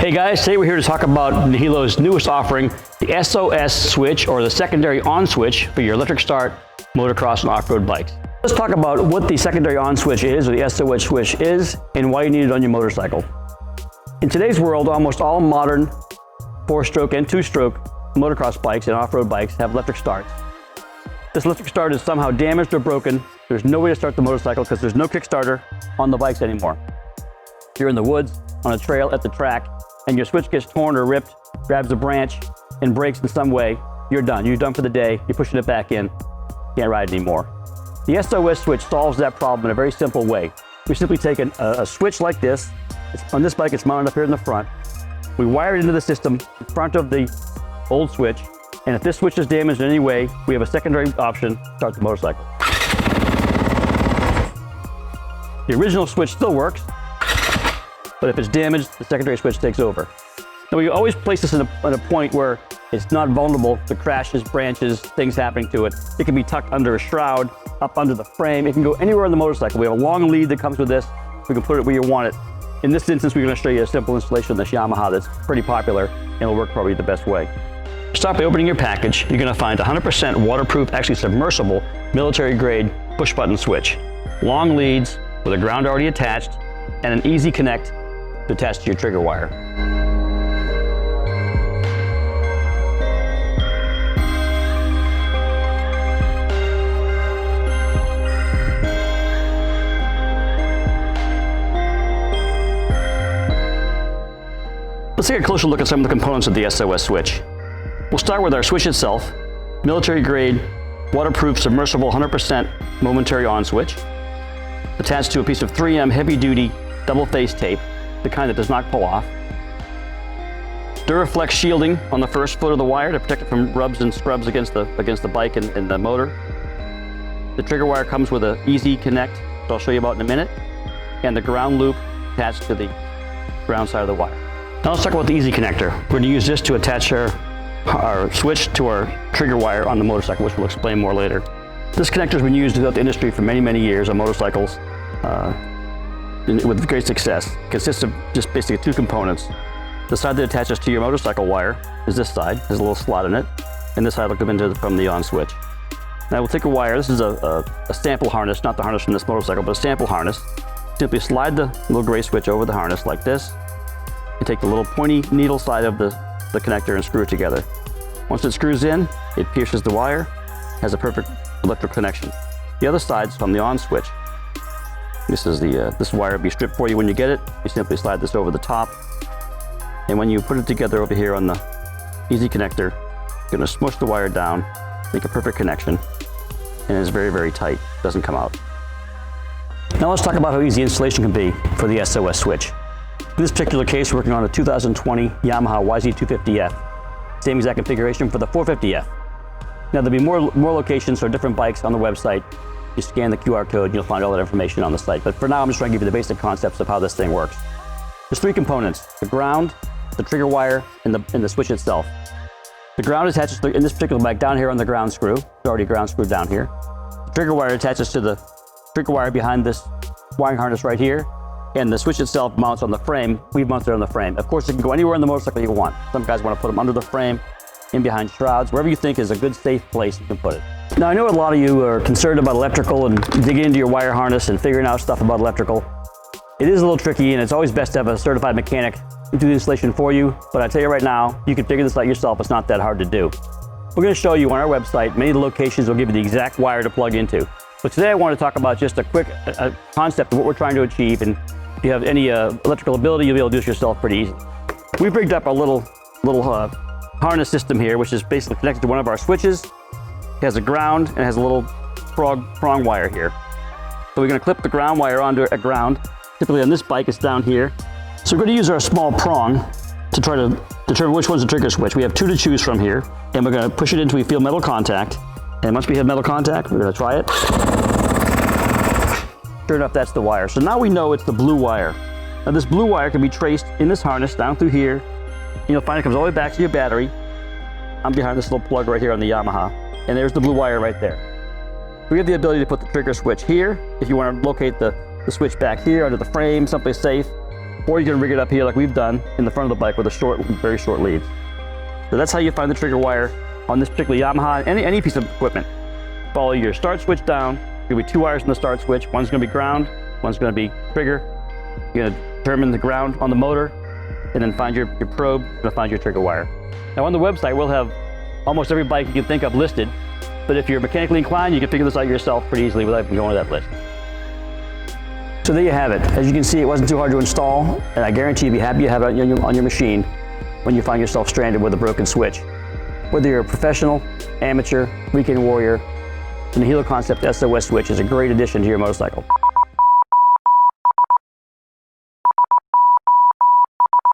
Hey guys, today we're here to talk about Nihilo's newest offering, the SOS switch, or the secondary on switch for your electric start, motocross, and off-road bikes. Let's talk about what the secondary on switch is, or the SOS switch is, and why you need it on your motorcycle. In today's world, almost all modern 4-stroke and 2-stroke motocross bikes and off-road bikes have electric starts. This electric start is somehow damaged or broken. There's no way to start the motorcycle because there's no kickstarter on the bikes anymore. You're in the woods, on a trail, at the track, and your switch gets torn or ripped, grabs a branch, and breaks in some way, you're done. You're done for the day. You're pushing it back in. Can't ride anymore. The SOS switch solves that problem in a very simple way. We simply take a switch like this. On this bike, it's mounted up here in the front. We wire it into the system in front of the old switch, and if this switch is damaged in any way, we have a secondary option to start the motorcycle. The original switch still works, but if it's damaged, the secondary switch takes over. Now, we always place this in a point where it's not vulnerable to crashes, branches, things happening to it. It can be tucked under a shroud, up under the frame. It can go anywhere on the motorcycle. We have a long lead that comes with this. We can put it where you want it. In this instance, we're going to show you a simple installation of this Yamaha that's pretty popular and will work probably the best way. Start by opening your package. You're going to find 100% waterproof, actually submersible, military-grade push-button switch. Long leads with a ground already attached and an easy connect to attach to your trigger wire. Let's take a closer look at some of the components of the SOS switch. We'll start with our switch itself, military grade, waterproof, submersible, 100% momentary on switch, attached to a piece of 3M heavy duty double face tape, the kind that does not pull off. Duraflex shielding on the first foot of the wire to protect it from rubs and scrubs against the bike and the motor. The trigger wire comes with an easy connect, which I'll show you about in a minute, and the ground loop attached to the ground side of the wire. Now let's talk about the easy connector. We're going to use this to attach our switch to our trigger wire on the motorcycle, which we'll explain more later. This connector has been used throughout the industry for many, many years on motorcycles with great success. It consists of just basically 2 components. The side that attaches to your motorcycle wire is this side. There's a little slot in it, and this side will come into from the on switch. Now we'll take a wire. This is a sample harness, not the harness from this motorcycle, but a sample harness. Simply slide the little gray switch over the harness like this, and take the little pointy needle side of the connector and screw it together. Once it screws in, it pierces the wire, has a perfect electrical connection. The other side's from the on switch. This is this wire will be stripped for you when you get it. You simply slide this over the top, and when you put it together over here on the easy connector, you're going to smush the wire down, make a perfect connection, and it's very, very tight. It doesn't come out. Now let's talk about how easy installation can be for the SOS switch. In this particular case, we're working on a 2020 Yamaha YZ250F. Same exact configuration for the 450F. Now there'll be more locations for different bikes on the website. You scan the QR code and you'll find all that information on the site. But for now, I'm just trying to give you the basic concepts of how this thing works. There's 3 components: the ground, the trigger wire, and the switch itself. The ground attaches in this particular bike down here on the ground screw. It's already ground screwed down here. The trigger wire attaches to the trigger wire behind this wiring harness right here. And the switch itself mounts on the frame. We've mounted it on the frame. Of course, it can go anywhere on the motorcycle you want. Some guys want to put them under the frame, in behind shrouds, wherever you think is a good, safe place you can put it. Now, I know a lot of you are concerned about electrical and digging into your wire harness and figuring out stuff about electrical. It is a little tricky, and it's always best to have a certified mechanic do the installation for you. But I tell you right now, you can figure this out yourself. It's not that hard to do. We're going to show you on our website. Many of the locations will give you the exact wire to plug into. But today I want to talk about just a quick concept of what we're trying to achieve. And if you have any electrical ability, you'll be able to do this yourself pretty easily. We've rigged up a little harness system here, which is basically connected to one of our switches. It has a ground and it has a little prong wire here. So we're going to clip the ground wire onto a ground. Typically on this bike, it's down here. So we're going to use our small prong to try to determine which one's the trigger switch. We have 2 to choose from here, and we're going to push it until we feel metal contact. And once we have metal contact, we're going to try it. Sure enough, that's the wire. So now we know it's the blue wire. Now this blue wire can be traced in this harness down through here. And you'll find it comes all the way back to your battery. I'm behind this little plug right here on the Yamaha. And there's the blue wire right there. We have the ability to put the trigger switch here. If you want to locate the switch back here under the frame, someplace safe. or you can rig it up here like we've done in the front of the bike with a short, very short lead. So that's how you find the trigger wire on this particular Yamaha, any piece of equipment. Follow your start switch down. There'll be 2 wires in the start switch. One's going to be ground, one's going to be trigger. You're going to determine the ground on the motor, and then find your probe, you're going to find your trigger wire. Now on the website, we'll have almost every bike you can think of listed, but if you're mechanically inclined, you can figure this out yourself pretty easily without even going to that list. So there you have it. As you can see, it wasn't too hard to install, and I guarantee you'll be happy you have it on your machine when you find yourself stranded with a broken switch. Whether you're a professional, amateur, weekend warrior, the Nihilo Concept SOS switch is a great addition to your motorcycle.